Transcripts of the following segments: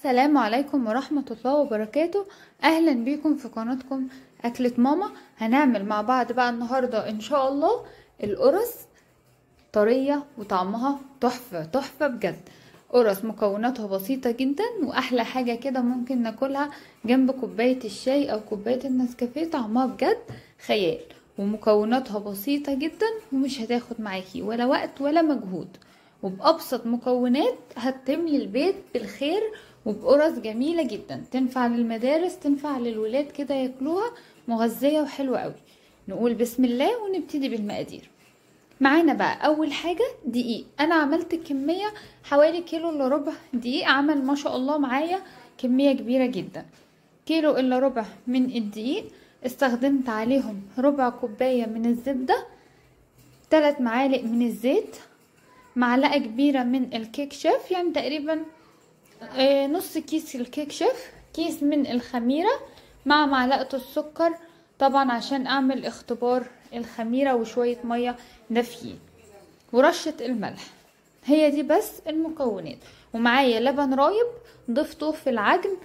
السلام عليكم ورحمة الله وبركاته. اهلا بيكم في قناتكم اكلة ماما. هنعمل مع بعض بقى النهاردة ان شاء الله القرص، طرية وطعمها تحفة تحفة بجد. قرص مكوناتها بسيطة جدا، واحلى حاجة كده ممكن ناكلها جنب كوباية الشاي او كوباية النسكافيه، طعمها بجد خيال. ومكوناتها بسيطة جدا ومش هتاخد معاكي ولا وقت ولا مجهود، وبأبسط مكونات هتملي البيت بالخير، وبقرص جميلة جدا تنفع للمدارس، تنفع للولاد كده ياكلوها، مغذية وحلوة قوي. نقول بسم الله ونبتدي بالمقادير. معانا بقى اول حاجة دقيق. انا عملت كمية حوالي كيلو الا ربع دقيق، عمل ما شاء الله معايا كمية كبيرة جدا. كيلو الا ربع من الدقيق، استخدمت عليهم ربع كوباية من الزبدة، 3 معالق من الزيت، معلقة كبيرة من الكيك شيف، يعني تقريبا نص كيس الكيك شيف، كيس من الخميرة، مع معلقة السكر طبعا عشان اعمل اختبار الخميرة، وشوية مية دافيين، ورشة الملح. هي دي بس المكونات. ومعايا لبن رايب ضفته في العجن،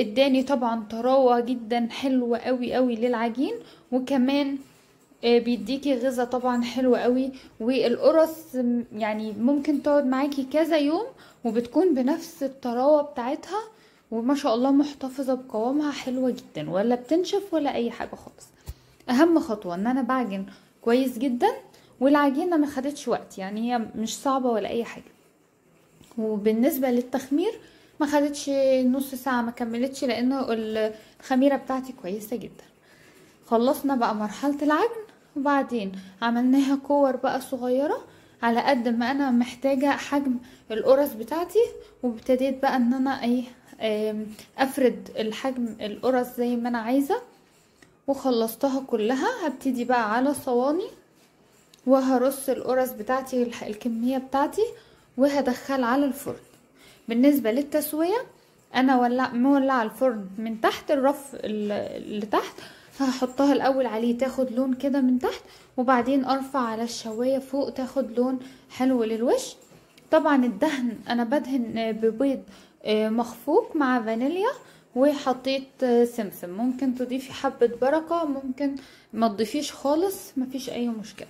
اداني طبعا طراوة جدا حلوة قوي قوي للعجين، وكمان بيديكي غذاء طبعا حلو قوي. والقرص يعني ممكن تقعد معاكي كذا يوم وبتكون بنفس الطراوة بتاعتها، وما شاء الله محتفظة بقوامها حلوة جدا، ولا بتنشف ولا اي حاجة خالص. اهم خطوة ان انا بعجن كويس جدا، والعجينة ما خدتش وقت، يعني هي مش صعبة ولا اي حاجة. وبالنسبة للتخمير ما خدتش نص ساعة، ما كملتش، لانه الخميرة بتاعتي كويسة جدا. خلصنا بقى مرحلة العجن، وبعدين عملناها كور بقى صغيرة على قد ما انا محتاجة حجم القرص بتاعتي. وابتديت بقى ان انا افرد الحجم القرص زي ما انا عايزة، وخلصتها كلها. هبتدي بقى على صواني، وهرص القرص بتاعتي الكمية بتاعتي، وهدخل على الفرن. بالنسبة للتسوية، انا مولعة الفرن من تحت، الرف اللي تحت هحطها الاول عليه تاخد لون كده من تحت، وبعدين ارفع على الشواية فوق تاخد لون حلو للوش. طبعا الدهن انا بدهن ببيض مخفوق مع فانيليا، وحطيت سمسم. ممكن تضيفي حبة بركة، ممكن ما تضيفيش خالص، مفيش اي مشكلة.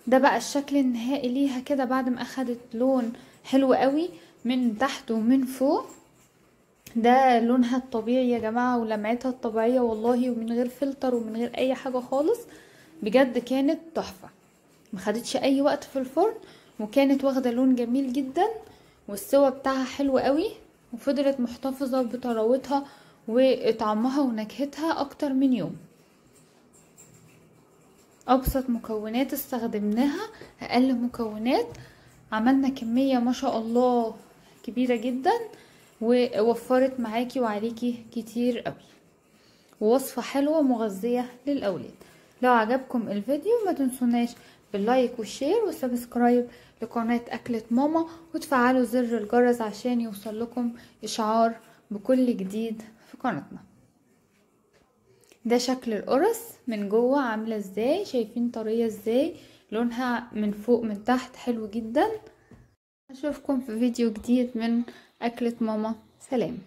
ده بقى الشكل النهائي ليها كده بعد ما اخدت لون حلو قوي من تحت ومن فوق. ده لونها الطبيعي يا جماعة، ولمعتها الطبيعية والله، ومن غير فلتر ومن غير اي حاجة خالص. بجد كانت تحفة، ما خدتش اي وقت في الفرن، وكانت واخدة لون جميل جدا، والسوا بتاعها حلو قوي، وفضلت محتفظة بطراوتها وطعمها ونكهتها اكتر من يوم. ابسط مكونات استخدمناها، اقل مكونات، عملنا كمية ما شاء الله كبيرة جدا، ووفرت معاكي وعليكي كتير قوي، ووصفة حلوة مغذية للاولاد. لو عجبكم الفيديو ما تنسوناش باللايك والشير والسبسكرايب لقناة اكلة ماما، وتفعلوا زر الجرس عشان يوصل لكم اشعار بكل جديد في قناتنا. ده شكل القرص من جوه عاملة ازاي، شايفين طرية ازاي، لونها من فوق من تحت حلو جدا. اشوفكم في فيديو جديد من اكلة ماما. سلام.